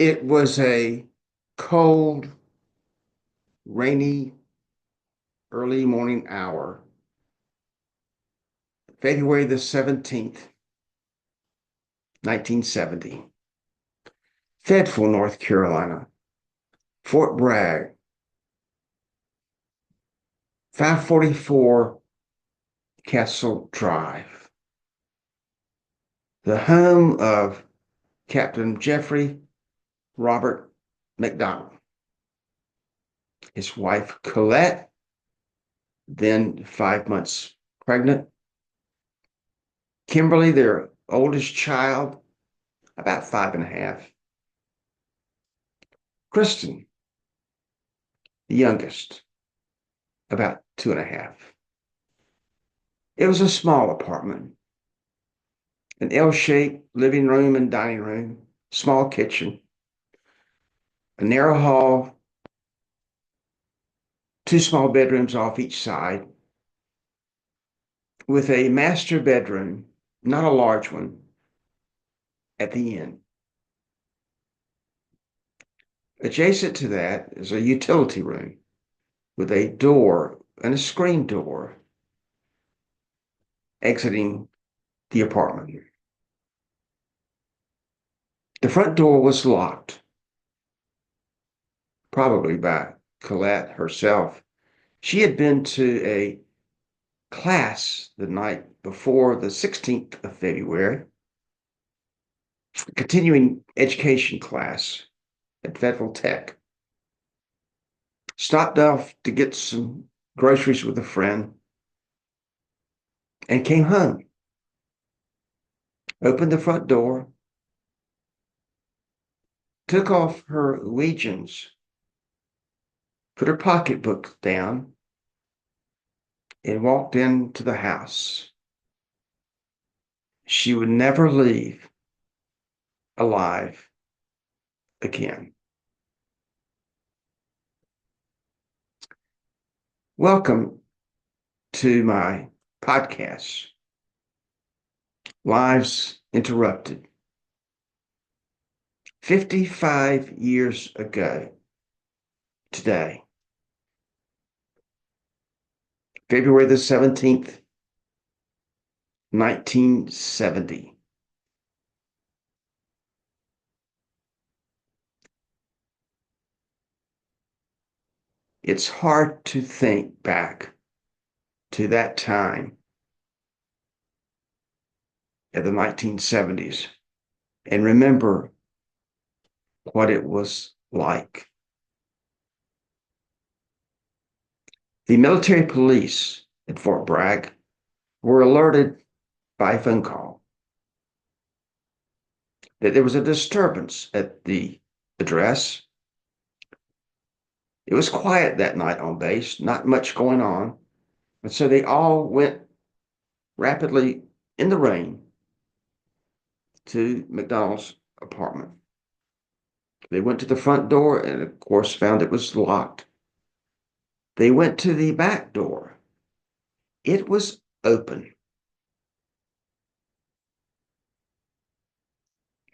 It was a cold, rainy, early morning hour, February the 17th, 1970. Fayetteville, North Carolina, Fort Bragg, 544 Castle Drive, the home of Captain Jeffrey Robert MacDonald, his wife Colette, then 5 months pregnant, Kimberly, their oldest child, about 5.5, Kristen, the youngest, about 2.5. It was a small apartment, an L-shaped living room and dining room, small kitchen, a narrow hall, two small bedrooms off each side, with a master bedroom, not a large one, at the end. Adjacent to that is a utility room with a door and a screen door exiting the apartment. The front door was locked, probably by Colette herself. She had been to a class the night before, the 16th of February, a continuing education class at Fayetteville Tech. Stopped off to get some groceries with a friend and came home. Opened the front door, took off her Ouijans, put her pocketbook down, and walked into the house. She would never leave alive again. Welcome to my podcast, Lives Interrupted. 55 years ago today, February the 17th, 1970. It's hard to think back to that time of the 1970s and remember what it was like. The military police at Fort Bragg were alerted by a phone call that there was a disturbance at the address. It was quiet that night on base, not much going on. And so they all went rapidly in the rain to MacDonald's apartment. They went to the front door and, of course, found it was locked. They went to the back door. It was open.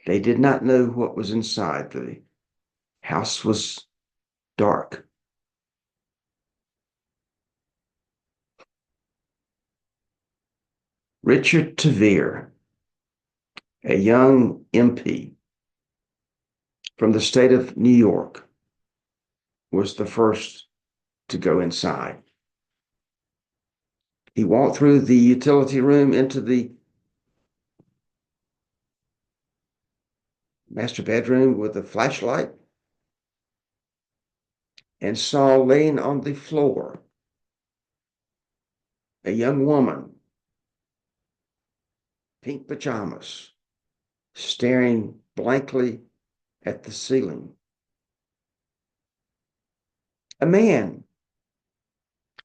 They did not know what was inside. The house was dark. Richard Tavere, a young MP from the state of New York, was the first to go inside. He walked through the utility room into the master bedroom with a flashlight and saw laying on the floor a young woman, pink pajamas, staring blankly at the ceiling. A man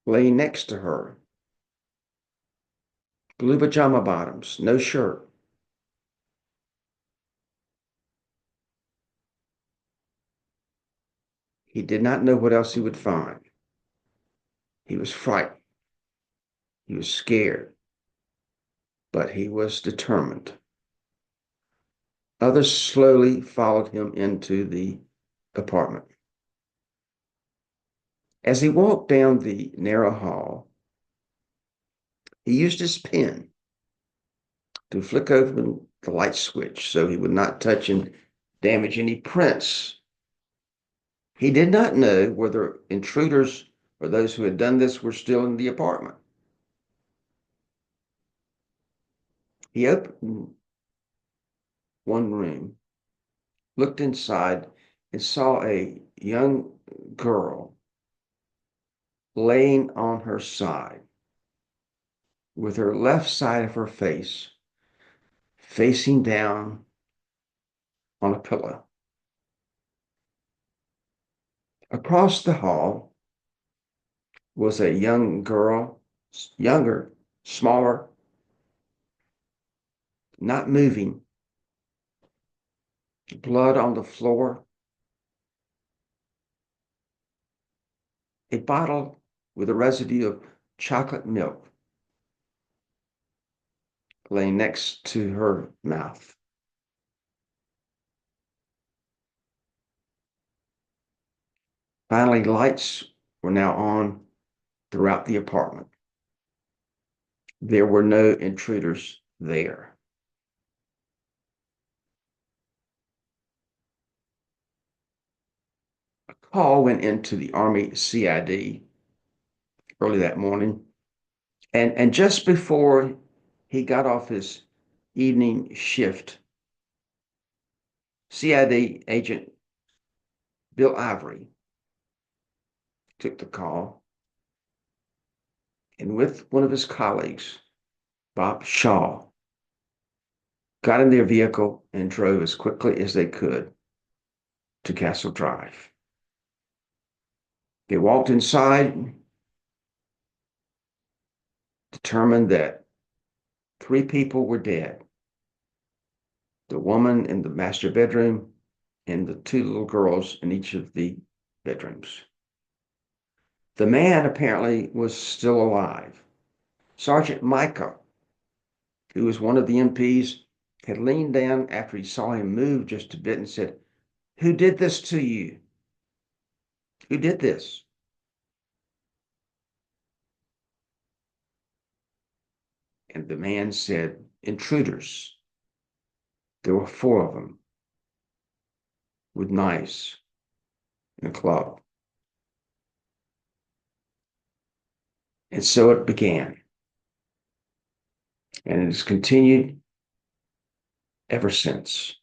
laying next to her, blue pajama bottoms, no shirt. He did not know what else he would find. He was frightened. He was scared, but he was determined. Others slowly followed him into the apartment. As he walked down the narrow hall, he used his pen to flick open the light switch so he would not touch and damage any prints. He did not know whether intruders or those who had done this were still in the apartment. He opened one room, looked inside, and saw a young girl laying on her side with her left side of her face facing down on a pillow. Across the hall was a young girl, younger, smaller, not moving, blood on the floor, a bottle with a residue of chocolate milk laying next to her mouth. Finally, lights were now on throughout the apartment. There were no intruders there. A call went into the Army CID early that morning, and just before he got off his evening shift, CID agent Bill Ivory took the call, and with one of his colleagues, Bob Shaw, got in their vehicle and drove as quickly as they could to Castle Drive. They walked inside, determined that 3 people were dead: the woman in the master bedroom and the 2 little girls in each of the bedrooms. The man apparently was still alive. Sergeant Micah, who was one of the MPs, had leaned down after he saw him move just a bit and said, "Who did this to you? Who did this?" And the man said, "Intruders. There were 4 of them with knives and a club." And so it began. And it has continued ever since.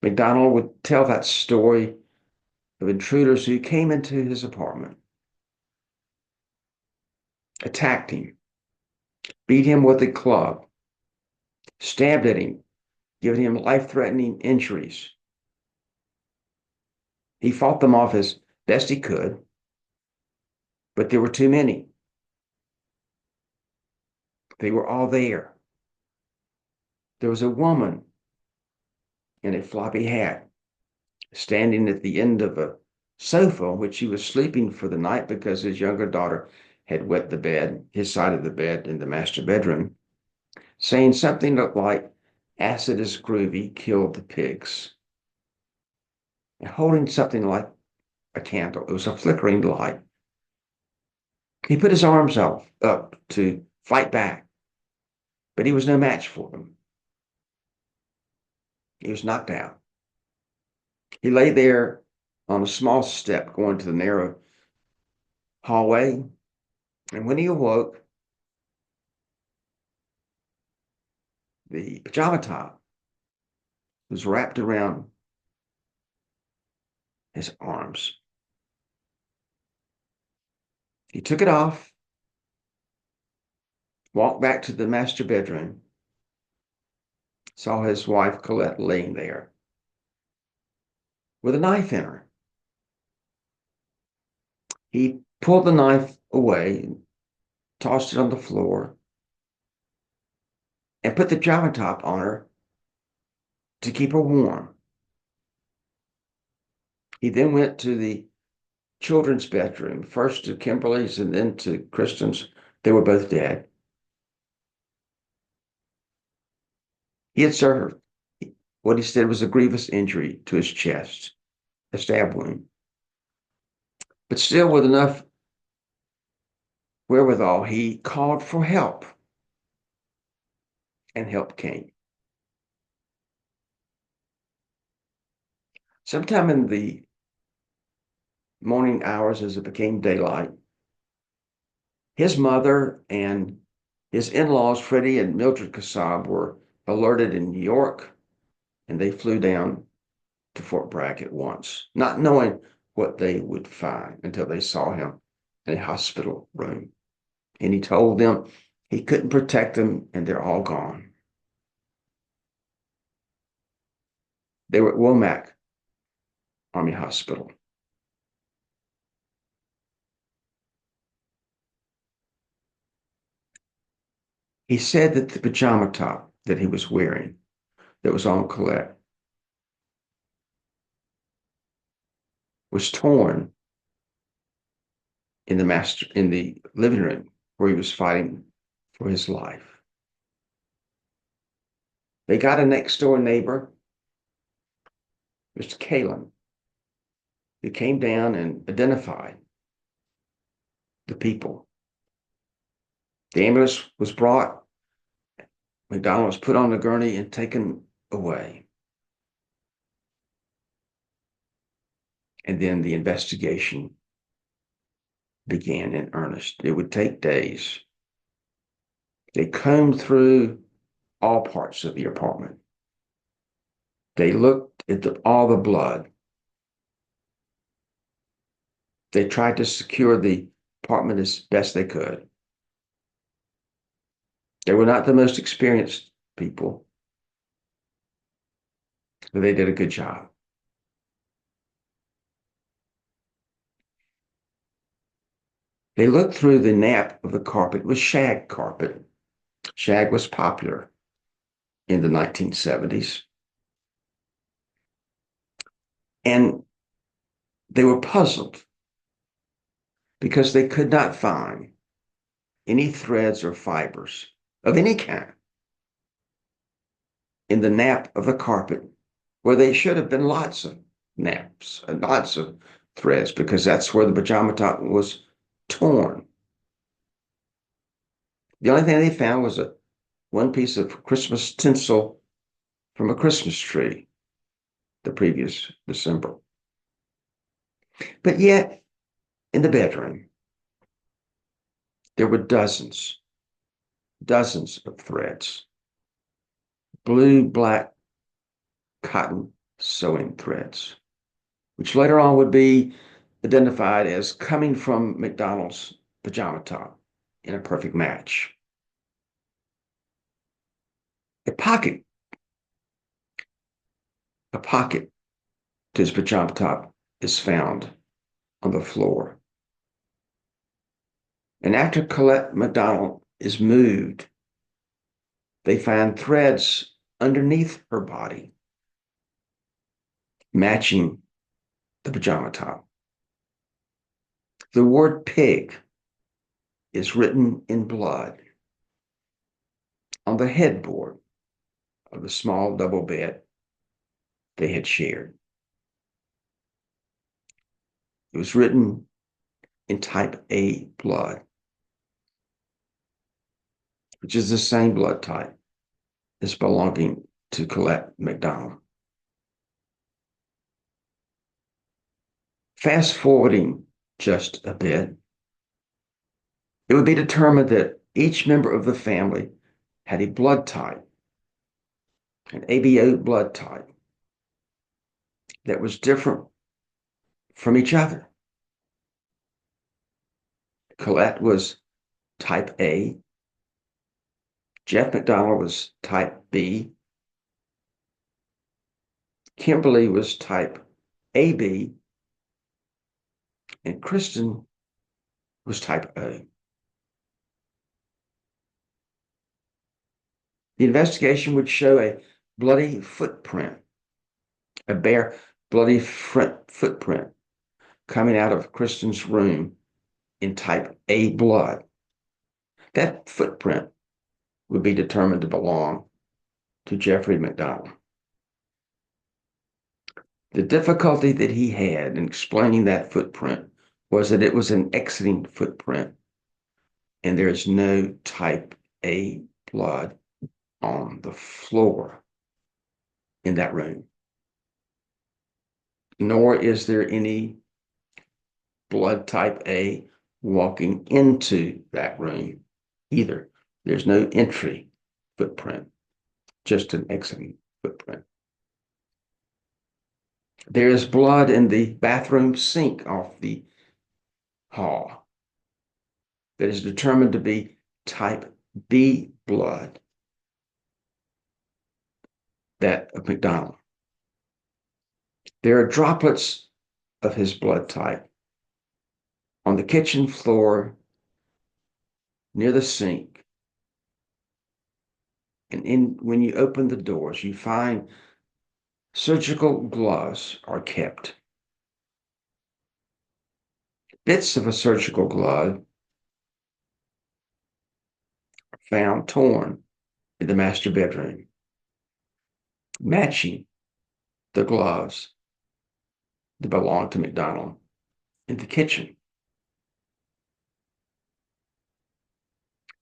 MacDonald would tell that story of intruders who came into his apartment, attacked him, beat him with a club, stabbed at him, giving him life-threatening injuries. He fought them off as best he could, but there were too many. They were all there. There was a woman in a floppy hat standing at the end of a sofa on which he was sleeping for the night because his younger daughter had wet the bed, his side of the bed in the master bedroom, saying something like, "Acid is groovy, kill the pigs," and holding something like a candle. It was a flickering light. He put his arms up to fight back, but he was no match for them. He was knocked out. He lay there on a small step going to the narrow hallway, and when he awoke, the pajama top was wrapped around his arms. He took it off, walked back to the master bedroom, saw his wife Colette laying there with a knife in her. He pulled the knife away, tossed it on the floor, and put the pajama top on her to keep her warm. He then went to the children's bedroom, first to Kimberly's and then to Kristen's. They were both dead. He had suffered what he said was a grievous injury to his chest, a stab wound. But still, with enough wherewithal, he called for help, and help came. Sometime in the morning hours, as it became daylight, his mother and his in-laws, Freddie and Mildred Kassab, were alerted in New York, and they flew down to Fort Bragg at once, not knowing what they would find until they saw him in a hospital room. And he told them he couldn't protect them, and they're all gone. They were at Womack Army Hospital. He said that the pajama top that he was wearing, that was on Colette, was torn in the living room where he was fighting for his life. They got a next door neighbor, Mr. Kalin, who came down and identified the people. The ambulance was brought. MacDonald was put on the gurney and taken away. And then the investigation began in earnest. It would take days. They combed through all parts of the apartment. They looked at all the blood. They tried to secure the apartment as best they could. They were not the most experienced people, but they did a good job. They looked through the nap of the carpet. It was shag carpet. Shag was popular in the 1970s. And they were puzzled because they could not find any threads or fibers of any kind in the nap of the carpet, where they should have been lots of naps and lots of threads, because that's where the pajama top was torn. The only thing they found was one piece of Christmas tinsel from a Christmas tree the previous December. But yet, in the bedroom, there were dozens of threads, blue, black cotton sewing threads, which later on would be identified as coming from MacDonald's pajama top in a perfect match. A pocket to his pajama top is found on the floor. And after Colette MacDonald is moved, they find threads underneath her body matching the pajama top. The word pig is written in blood on the headboard of the small double bed they had shared. It was written in type A blood, which is the same blood type as belonging to Colette MacDonald. Fast forwarding just a bit, it would be determined that each member of the family had a blood type, an ABO blood type, that was different from each other. Colette was type A. Jeff MacDonald was type B. Kimberly was type AB. And Kristen was type O. The investigation would show a bloody footprint, a bare, bloody footprint coming out of Kristen's room in type A blood. That footprint would be determined to belong to Jeffrey MacDonald. The difficulty that he had in explaining that footprint was that it was an exiting footprint, and there is no type A blood on the floor in that room, nor is there any blood type A walking into that room either. There's no entry footprint, just an exiting footprint. There is blood in the bathroom sink off the hall that is determined to be type B blood, that of MacDonald. There are droplets of his blood type on the kitchen floor near the sink. And when you open the doors, you find surgical gloves are kept. Bits of a surgical glove are found torn in the master bedroom, matching the gloves that belonged to MacDonald in the kitchen.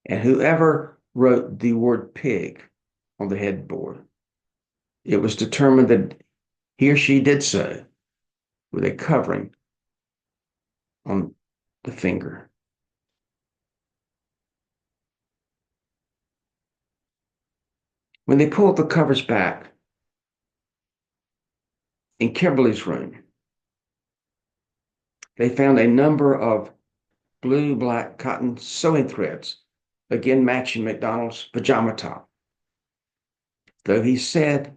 And whoever wrote the word pig on the headboard, it was determined that he or she did so with a covering on the finger. When they pulled the covers back in Kimberly's room, they found a number of blue-black cotton sewing threads, again matching MacDonald's pajama top. Though he said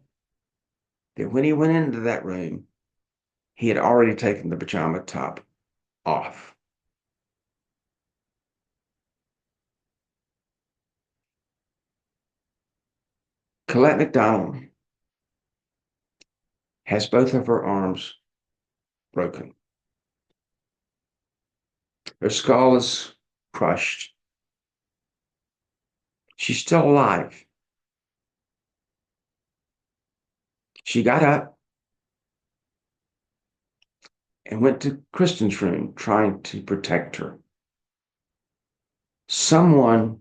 that when he went into that room, he had already taken the pajama top off. Colette MacDonald has both of her arms broken. Her skull is crushed. She's still alive. She got up and went to Kristen's room trying to protect her. Someone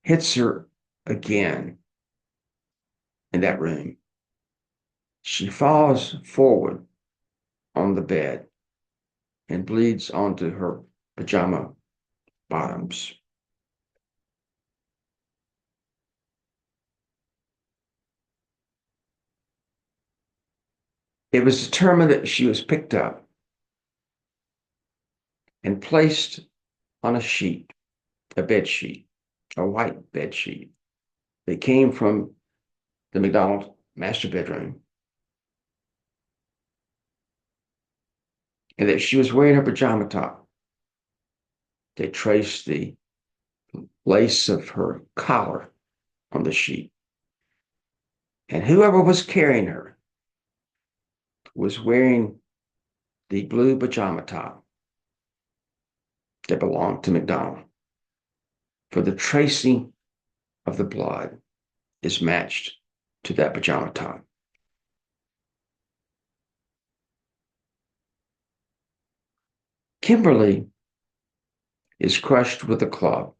hits her again in that room. She falls forward on the bed and bleeds onto her pajama bottoms. It was determined that she was picked up and placed on a sheet, a bed sheet, a white bed sheet that came from the MacDonald master bedroom, and that she was wearing her pajama top. They traced the lace of her collar on the sheet. And whoever was carrying her was wearing the blue pajama top that belonged to MacDonald. For the tracing of the blood is matched to that pajama top. Kimberly is crushed with a club.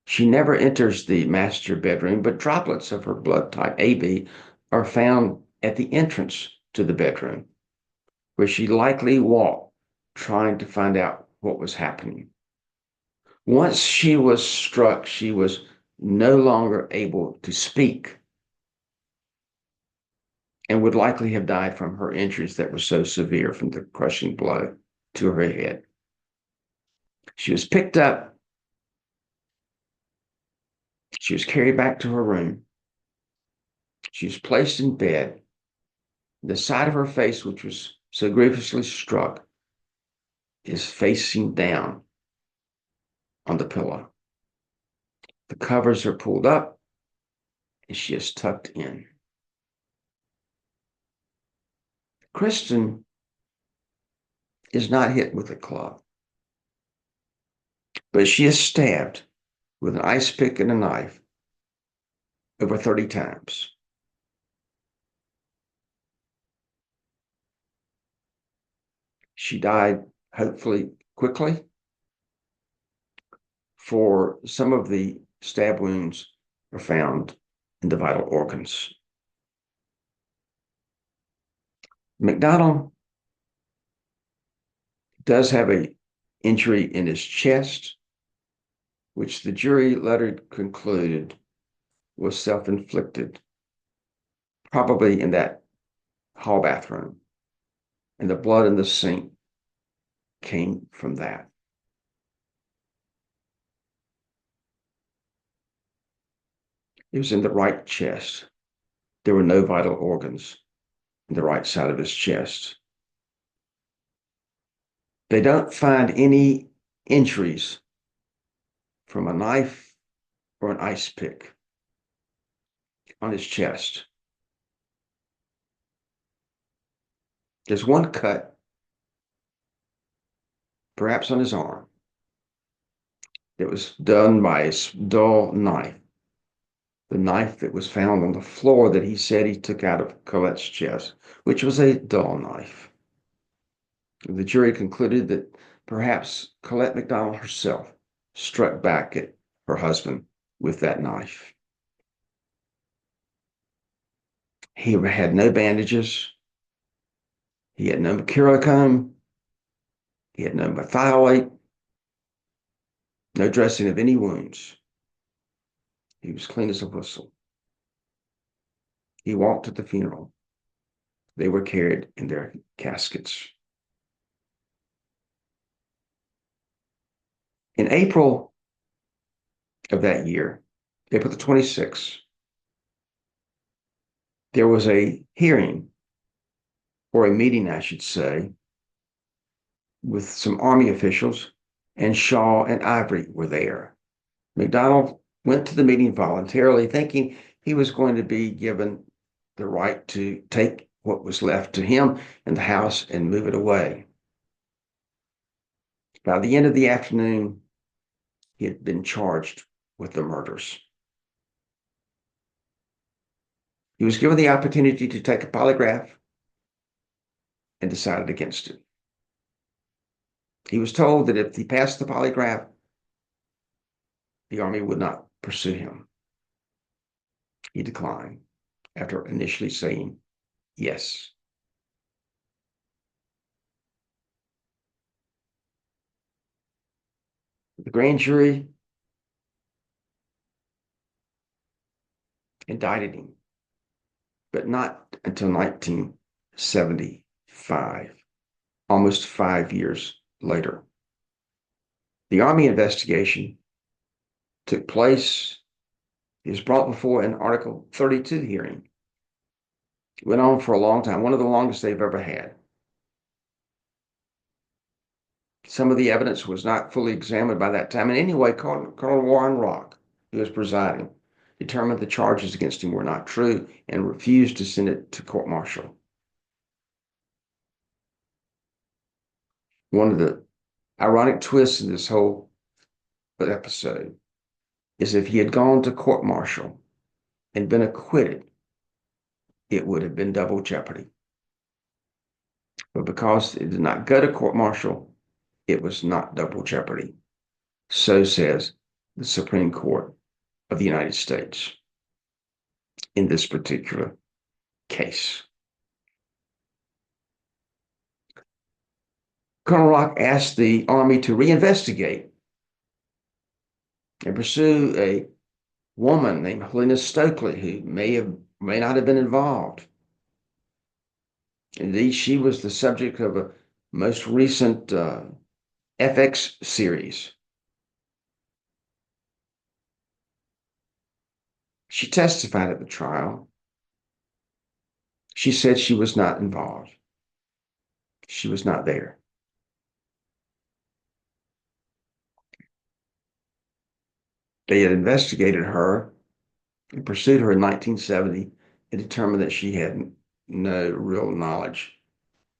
She never enters the master bedroom, but droplets of her blood type AB are found at the entrance to the bedroom, where she likely walked, trying to find out what was happening. Once she was struck, she was no longer able to speak and would likely have died from her injuries that were so severe from the crushing blow to her head. She was picked up. She was carried back to her room. She was placed in bed. The side of her face, which was so grievously struck, is facing down on the pillow. The covers are pulled up, and she is tucked in. Kristen is not hit with a club, but she is stabbed with an ice pick and a knife over 30 times. She died, hopefully quickly, for some of the stab wounds were found in the vital organs. MacDonald does have an injury in his chest, which the jury later concluded was self-inflicted, probably in that hall bathroom. And the blood in the sink came from that. It was in the right chest. There were no vital organs in the right side of his chest. They don't find any injuries from a knife or an ice pick on his chest. There's one cut, perhaps on his arm, that was done by a dull knife. The knife that was found on the floor that he said he took out of Colette's chest, which was a dull knife. The jury concluded that perhaps Colette MacDonald herself struck back at her husband with that knife. He had no bandages. He had no mercurochrome. He had no methylate. No dressing of any wounds. He was clean as a whistle. He walked to the funeral. They were carried in their caskets. In April of that year, April the 26th, there was a hearing, or a meeting, I should say, with some Army officials, and Shaw and Ivory were there. MacDonald went to the meeting voluntarily, thinking he was going to be given the right to take what was left to him in the house and move it away. By the end of the afternoon, he had been charged with the murders. He was given the opportunity to take a polygraph and decided against it. He was told that if he passed the polygraph, the Army would not pursue him. He declined after initially saying yes. The grand jury indicted him, but not until 1975, almost 5 years later. The Army investigation took place. He was brought before an Article 32 hearing. It went on for a long time, one of the longest they've ever had. Some of the evidence was not fully examined by that time. And anyway, Colonel Warren Rock, who was presiding, determined the charges against him were not true and refused to send it to court-martial. One of the ironic twists in this whole episode is if he had gone to court-martial and been acquitted, it would have been double jeopardy. But because it did not go to court-martial, it was not double jeopardy. So says the Supreme Court of the United States in this particular case. Colonel Rock asked the Army to reinvestigate and pursue a woman named Helena Stokely, who may not have been involved. Indeed, she was the subject of a most recent FX series. She testified at the trial. She said she was not involved. She was not there. They had investigated her and pursued her in 1970 and determined that she had no real knowledge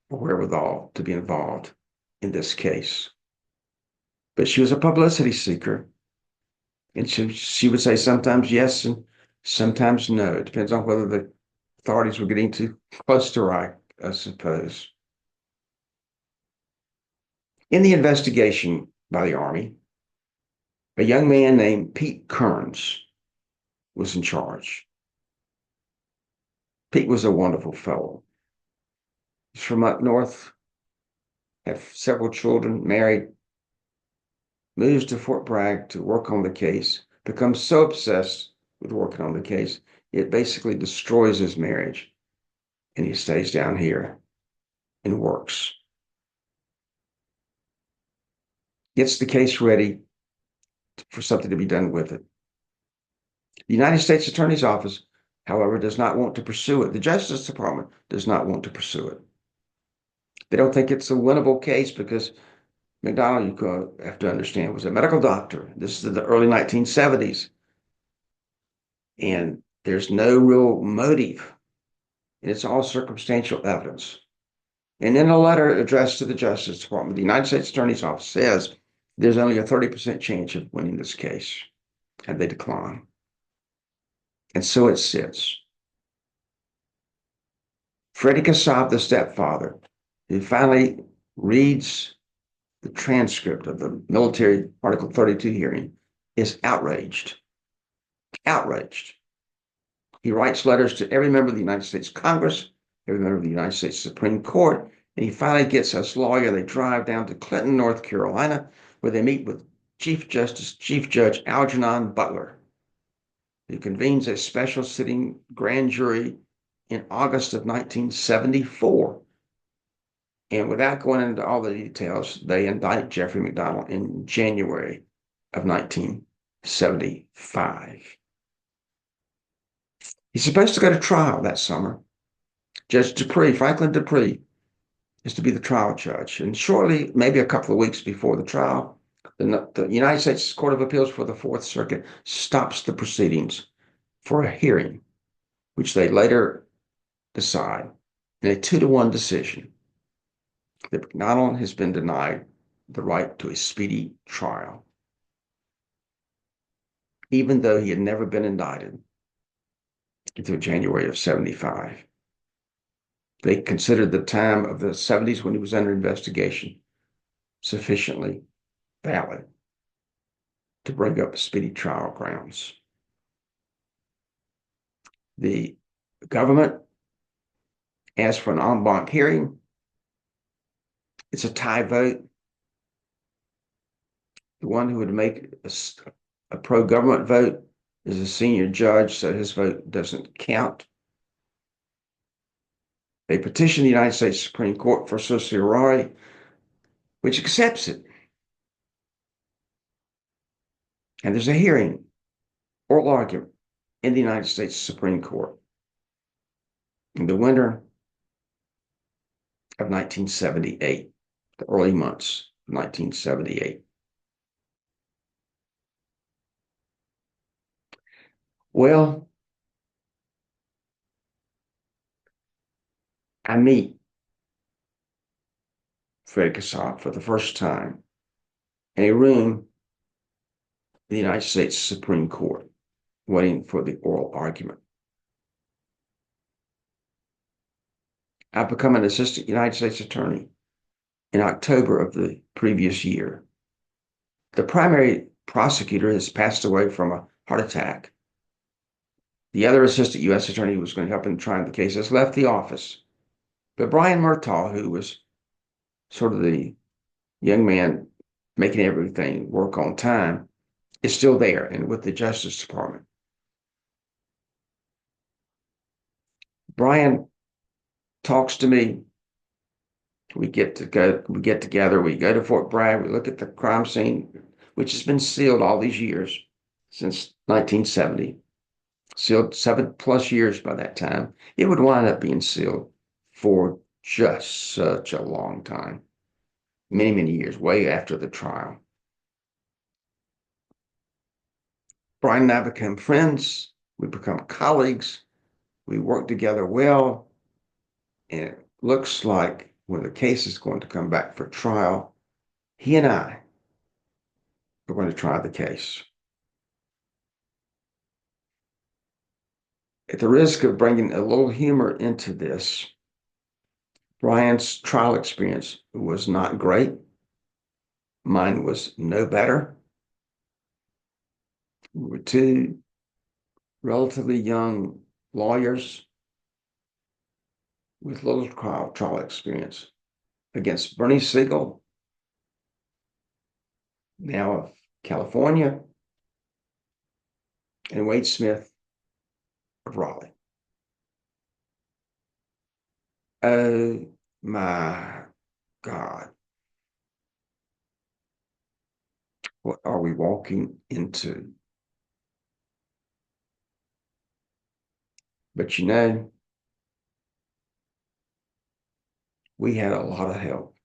or wherewithal to be involved in this case. But she was a publicity seeker. And she would say sometimes yes and Sometimes no. It depends on whether the authorities were getting too close to right, I suppose. In the investigation by the Army, a young man named Pete Kearns was in charge. Pete was a wonderful fellow. He's from up north, had several children, married, moves to Fort Bragg to work on the case, becomes so obsessed with working on the case, it basically destroys his marriage. And he stays down here and works. Gets the case ready for something to be done with it. The United States Attorney's Office, however, does not want to pursue it. The Justice Department does not want to pursue it. They don't think it's a winnable case because MacDonald, you have to understand, was a medical doctor. This is the early 1970s. And there's no real motive. And it's all circumstantial evidence. And in a letter addressed to the Justice Department, the United States Attorney's Office says there's only a 30% chance of winning this case. And they decline. And so it sits. Freddie Kassab, the stepfather, who finally reads the transcript of the military Article 32 hearing, is outraged. Outraged. He writes letters to every member of the United States Congress, every member of the United States Supreme Court, and he finally gets his lawyer. They drive down to Clinton, North Carolina, where they meet with Chief Judge Algernon Butler, who convenes a special sitting grand jury in August of 1974. And without going into all the details, they indict Jeffrey MacDonald in January of 1975. He's supposed to go to trial that summer. Judge Dupree, Franklin Dupree, is to be the trial judge. And shortly, maybe a couple of weeks before the trial, the United States Court of Appeals for the Fourth Circuit stops the proceedings for a hearing, which they later decide in a 2-1 decision that MacDonald has been denied the right to a speedy trial, even though he had never been indicted until January of 75. They considered the time of the 70s when he was under investigation sufficiently valid to bring up speedy trial grounds. The government asked for an en banc hearing. It's a tie vote. The one who would make a pro-government vote is a senior judge, so his vote doesn't count. They petition the United States Supreme Court for certiorari, which accepts it. And there's a hearing, oral argument, in the United States Supreme Court in the winter of 1978, the early months of 1978. Well, I meet Freddie Kassab for the first time in a room in the United States Supreme Court, waiting for the oral argument. I've become an assistant United States attorney in October of the previous year. The primary prosecutor has passed away from a heart attack. The other assistant U.S. attorney who was going to help in trying the case has left the office. But Brian Murtaugh, who was sort of the young man making everything work on time, is still there and with the Justice Department. Brian talks to me. We get together, we go to Fort Bragg, we look at the crime scene, which has been sealed all these years, since 1970. Sealed 7+ years by that time. It would wind up being sealed for just such a long time. Many, many years, way after the trial. Brian and I become friends. We become colleagues. We work together well. And it looks like when the case is going to come back for trial, he and I are going to try the case. At the risk of bringing a little humor into this, Brian's trial experience was not great. Mine was no better. We were two relatively young lawyers with little trial experience against Bernie Siegel, now of California, and Wade Smith of Raleigh. Oh my God. What are we walking into? But you know, we had a lot of help.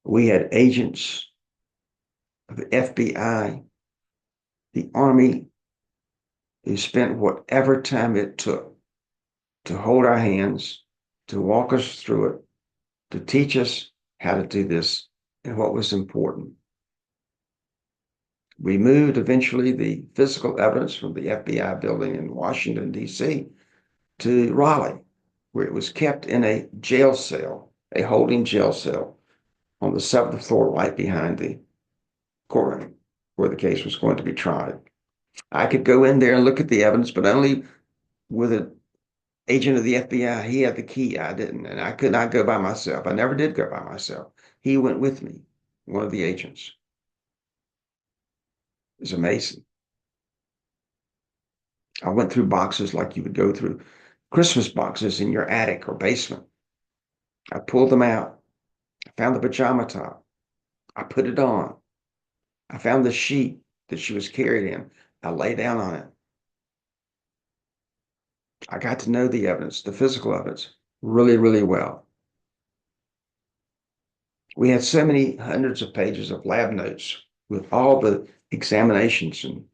We had agents of the FBI, the Army, who spent whatever time it took to hold our hands, to walk us through it, to teach us how to do this and what was important. We moved eventually the physical evidence from the FBI building in Washington, D.C. to Raleigh, where it was kept in a jail cell, a holding jail cell on the 7th floor right behind the courtroom where the case was going to be tried. I could go in there and look at the evidence, but only with an agent of the FBI. He had the key. I didn't, and I could not go by myself. I never did go by myself. He went with me, one of the agents. It was amazing. I went through boxes like you would go through Christmas boxes in your attic or basement. I pulled them out. I found the pajama top. I put it on. I found the sheet that she was carried in. I lay down on it. I got to know the evidence, the physical evidence, really, really well. We had so many hundreds of pages of lab notes with all the examinations and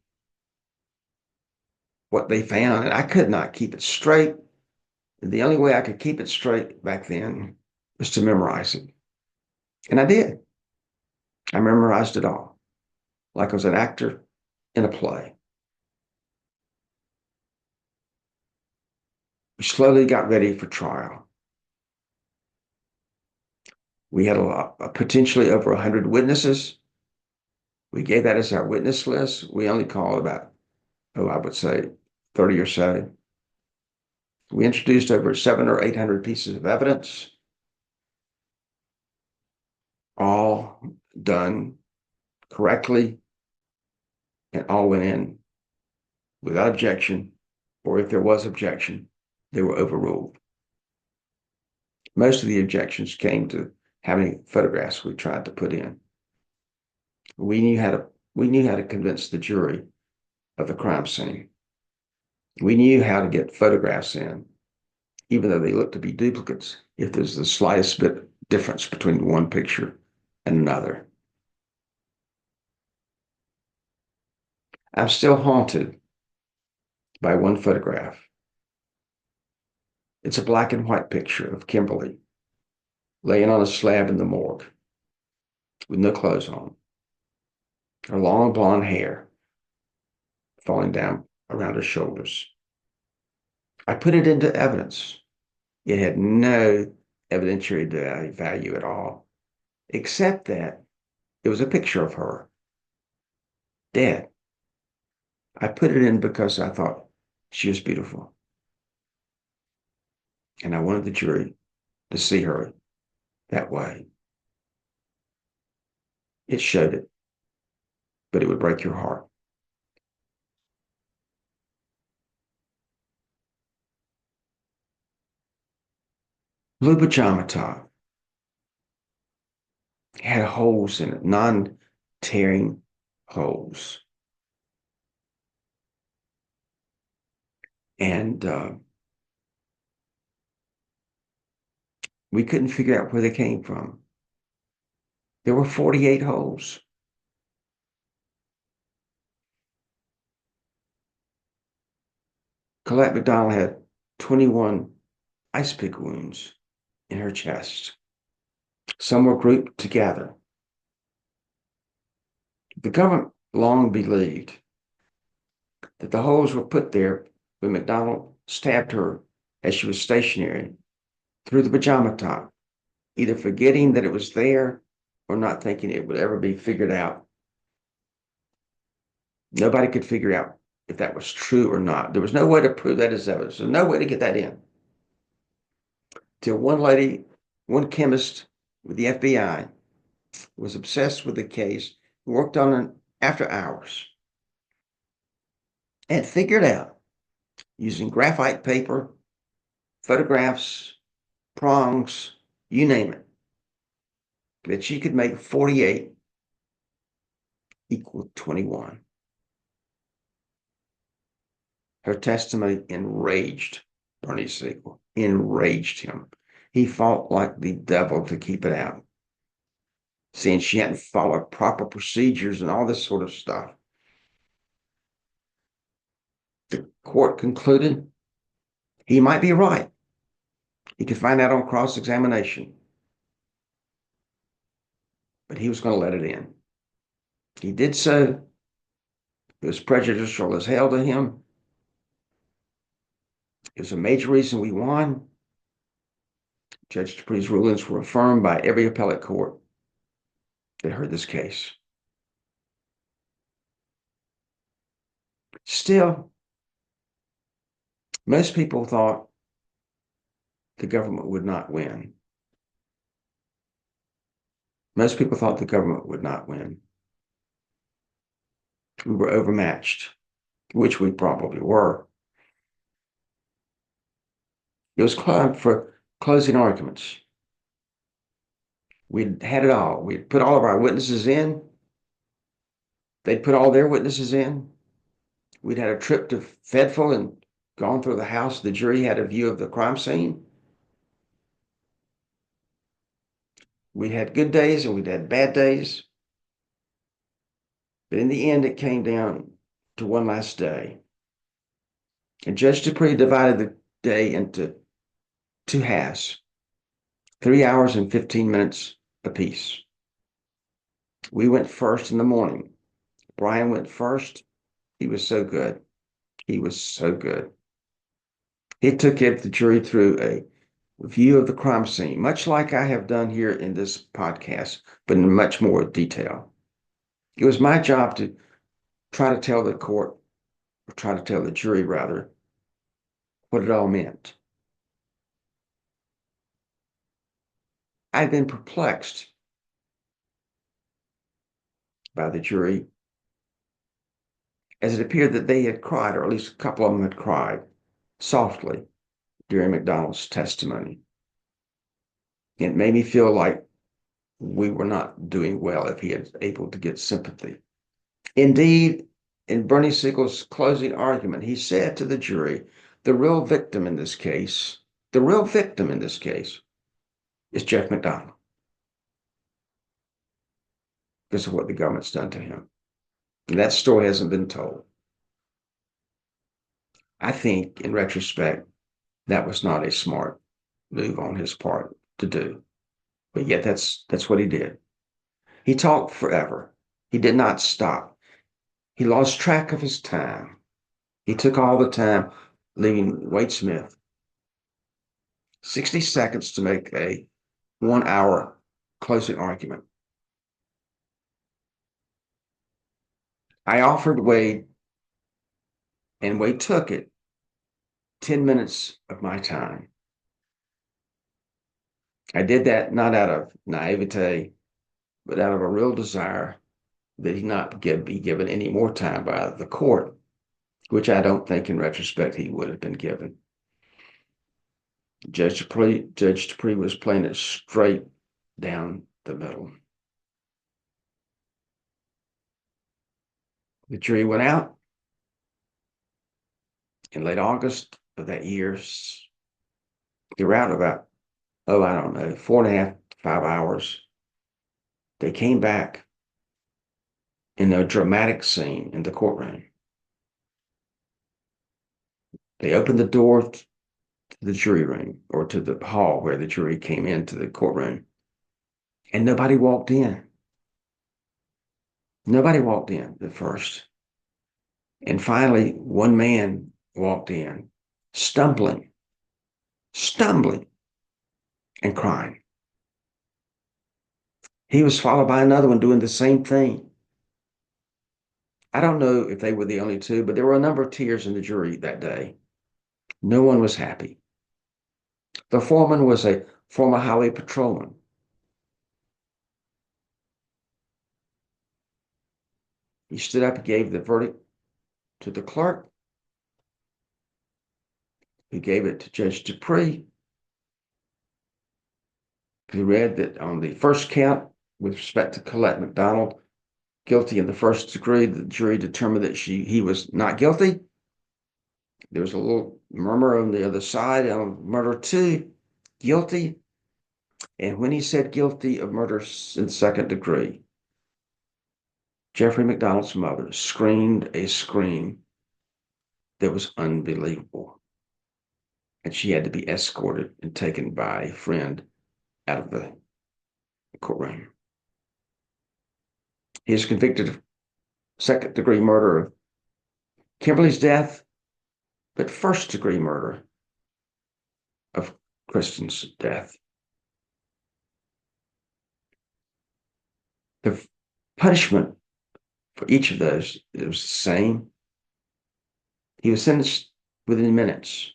what they found, and I could not keep it straight. And the only way I could keep it straight back then was to memorize it. And I did. I memorized it all, like I was an actor in a play. We slowly got ready for trial. We had potentially over 100 witnesses. We gave that as our witness list. We only called about, I would say 30 or so. We introduced over 700 or 800 pieces of evidence, all done correctly, and all went in without objection, or if there was objection, they were overruled. Most of the objections came to how many photographs we tried to put in. We knew how to convince the jury of the crime scene. We knew how to get photographs in, even though they looked to be duplicates, if there's the slightest bit difference between one picture and another. I'm still haunted by one photograph. It's a black and white picture of Kimberly laying on a slab in the morgue with no clothes on, her long blonde hair falling down around her shoulders. I put it into evidence. It had no evidentiary value at all, except that it was a picture of her dead. I put it in because I thought she was beautiful. And I wanted the jury to see her that way. It showed it, but it would break your heart. Blue pajama top had holes in it, non-tearing holes. And we couldn't figure out where they came from. There were 48 holes. Colette MacDonald had 21 ice pick wounds in her chest. Some were grouped together. The government long believed that the holes were put there when MacDonald stabbed her as she was stationary through the pajama top, either forgetting that it was there or not thinking it would ever be figured out. Nobody could figure out if that was true or not. There was no way to prove that as evidence. There's no way to get that in. Till one lady, one chemist with the FBI, was obsessed with the case, worked on it after hours, and figured out, using graphite paper, photographs, prongs, you name it, that she could make 48 equal 21. Her testimony enraged Bernie Siegel, enraged him. He fought like the devil to keep it out, saying she hadn't followed proper procedures and all this sort of stuff. The court concluded he might be right. He could find out on cross-examination, but he was going to let it in. He did so. It was prejudicial as hell to him. It was a major reason we won. Judge Dupree's rulings were affirmed by every appellate court that heard this case. Still, most people thought the government would not win. Most people thought the government would not win. We were overmatched, which we probably were. It was time for closing arguments. We'd had it all. We'd put all of our witnesses in. They'd put all their witnesses in. We'd had a trip to Fayetteville and gone through the house. The jury had a view of the crime scene. We'd had good days and we'd had bad days. But in the end, it came down to one last day. And Judge Dupree divided the day into two halves, 3 hours and 15 minutes apiece. We went first in the morning. Brian went first. He was so good. He was so good. He took the jury through a review of the crime scene, much like I have done here in this podcast, but in much more detail. It was my job to try to tell the court, or try to tell the jury rather, what it all meant. I'd been perplexed by the jury, as it appeared that they had cried, or at least a couple of them had cried softly during MacDonald's testimony. It made me feel like we were not doing well if he had able to get sympathy. Indeed, in Bernie Siegel's closing argument, he said to the jury, the real victim in this case is Jeff MacDonald, because of what the government's done to him. And that story hasn't been told. I think, in retrospect, that was not a smart move on his part to do. But yet that's what he did. He talked forever. He did not stop. He lost track of his time. He took all the time, leaving Wade Smith 60 seconds to make a 1 hour closing argument. I offered Wade, and Wade took it, 10 minutes of my time. I did that not out of naivete, but out of a real desire that he not be given any more time by the court, which I don't think in retrospect he would have been given. Judge Dupree was playing it straight down the middle. The jury went out in late August of that year. They were out about, 4.5 to 5 hours. They came back in a dramatic scene in the courtroom. They opened the door to the jury room, or to the hall where the jury came into the courtroom, and nobody walked in. Nobody walked in at first. And finally, one man walked in, stumbling, and crying. He was followed by another one doing the same thing. I don't know if they were the only two, but there were a number of tears in the jury that day. No one was happy. The foreman was a former highway patrolman. He stood up and gave the verdict to the clerk, who gave it to Judge Dupree, who read that on the first count, with respect to Colette MacDonald, guilty in the first degree, the jury determined that he was not guilty. There was a little murmur on the other side on murder 2, guilty. And when he said guilty of murder in the second degree, Jeffrey MacDonald's mother screamed a scream that was unbelievable. And she had to be escorted and taken by a friend out of the courtroom. He is convicted of second degree murder of Kimberly's death, but first degree murder of Kristen's death. The punishment for each of those, it was the same. He was sentenced within minutes.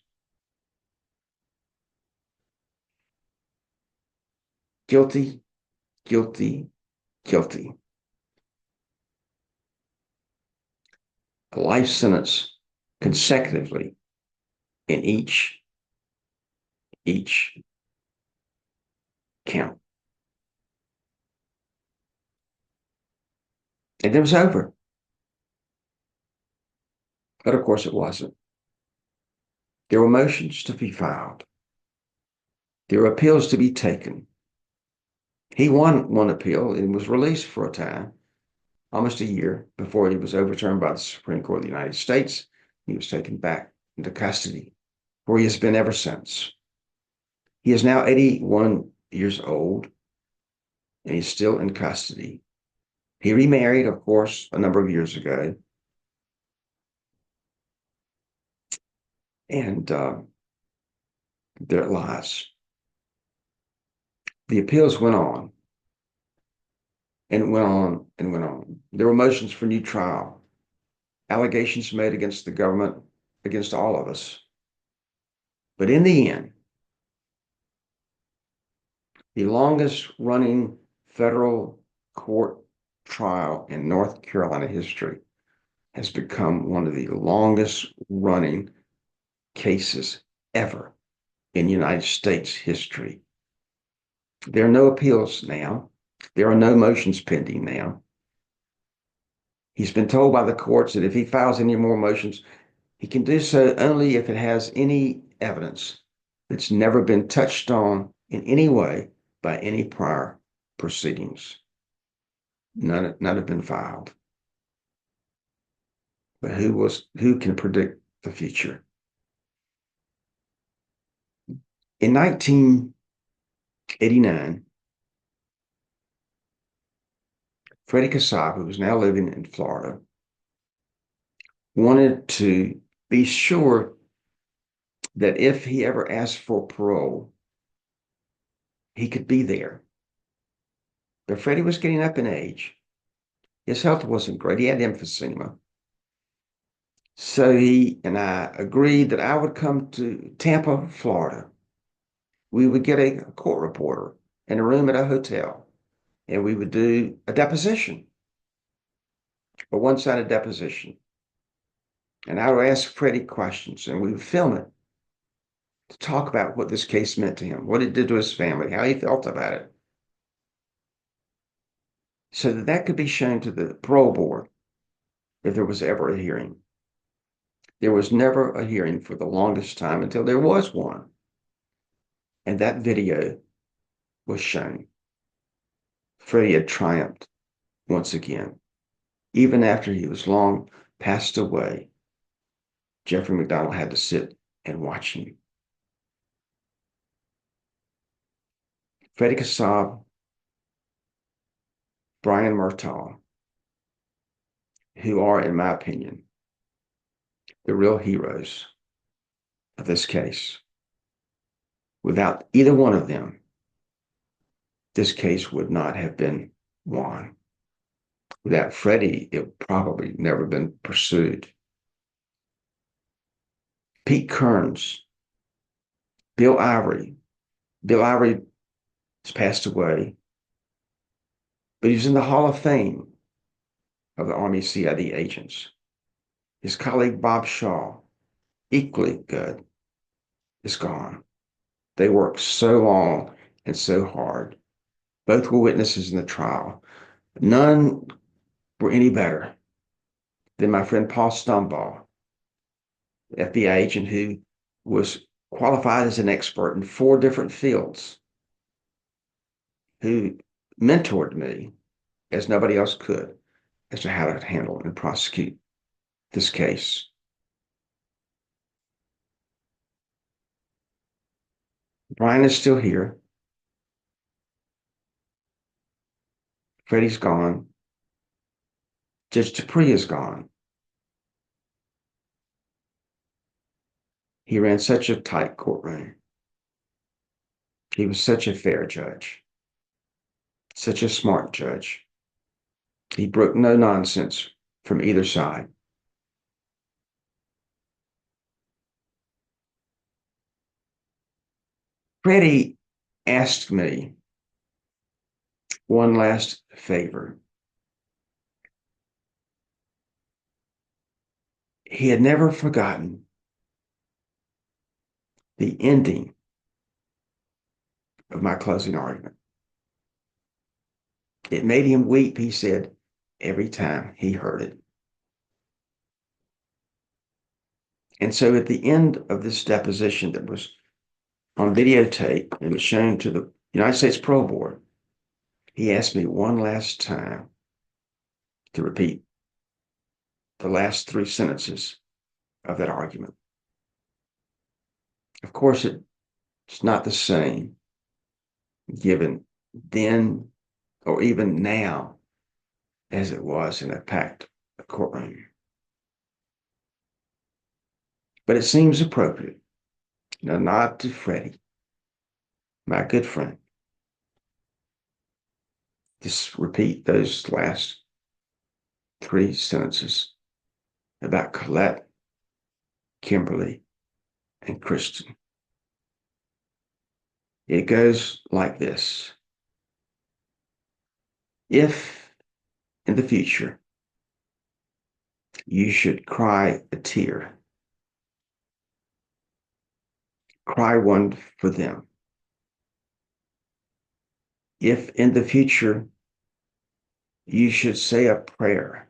Guilty, guilty, guilty. A life sentence consecutively in each count. And it was over. But of course it wasn't. There were motions to be filed. There were appeals to be taken. He won one appeal and was released for a time, almost a year, before he was overturned by the Supreme Court of the United States. He was taken back into custody, where he has been ever since. He is now 81 years old, and he's still in custody. He remarried, of course, a number of years ago. And there it lies. The appeals went on, and went on, and went on. There were motions for new trial, allegations made against the government, against all of us. But in the end, the longest running federal court trial in North Carolina history has become one of the longest running cases ever in United States history. There are no appeals now. There are no motions pending now. He's been told by the courts that if he files any more motions, he can do so only if it has any evidence that's never been touched on in any way by any prior proceedings. None have been filed. But who can predict the future? In 1989, Freddie Kassab, who was now living in Florida, wanted to be sure that if he ever asked for parole, he could be there. But Freddie was getting up in age. His health wasn't great. He had emphysema. So he and I agreed that I would come to Tampa, Florida. We would get a court reporter in a room at a hotel, and we would do a deposition, a one-sided deposition. And I would ask Freddie questions, and we would film it to talk about what this case meant to him, what it did to his family, how he felt about it, so that that could be shown to the parole board if there was ever a hearing. There was never a hearing for the longest time until there was one. And that video was shown. Freddie had triumphed once again. Even after he was long passed away, Jeffrey MacDonald had to sit and watch him. Freddie Kassab, Brian Murtaugh, who are, in my opinion, the real heroes of this case. Without either one of them, this case would not have been won. Without Freddie, it would probably never been pursued. Pete Kearns, Bill Ivory. Bill Ivory has passed away, but he's in the Hall of Fame of the Army CID agents. His colleague Bob Shaw, equally good, is gone. They worked so long and so hard. Both were witnesses in the trial. None were any better than my friend Paul Stumbaugh, the FBI agent who was qualified as an expert in 4 different fields, who mentored me as nobody else could as to how to handle and prosecute this case. Brian is still here. Freddie's gone. Judge Dupree is gone. He ran such a tight courtroom. He was such a fair judge, such a smart judge. He broke no nonsense from either side. Freddie asked me one last favor. He had never forgotten the ending of my closing argument. It made him weep, he said, every time he heard it. And so at the end of this deposition that was on videotape and was shown to the United States Parole Board, he asked me one last time to repeat the last 3 sentences of that argument. Of course, it's not the same given then or even now as it was in a packed courtroom. But it seems appropriate, a nod to Freddie, my good friend. Just repeat those last 3 sentences about Colette, Kimberly, and Kristen. It goes like this. If in the future you should cry a tear, cry one for them. If in the future you should say a prayer,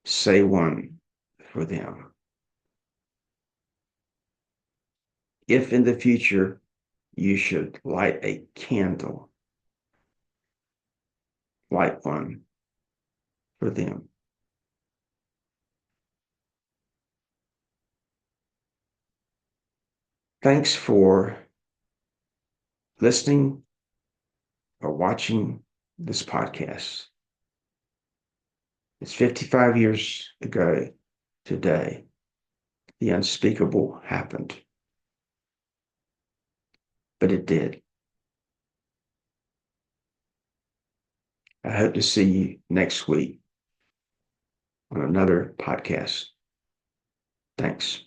say one for them. If in the future you should light a candle, light one for them. Thanks for listening or watching this podcast. It's 55 years ago today. The unspeakable happened. But it did. I hope to see you next week on another podcast. Thanks.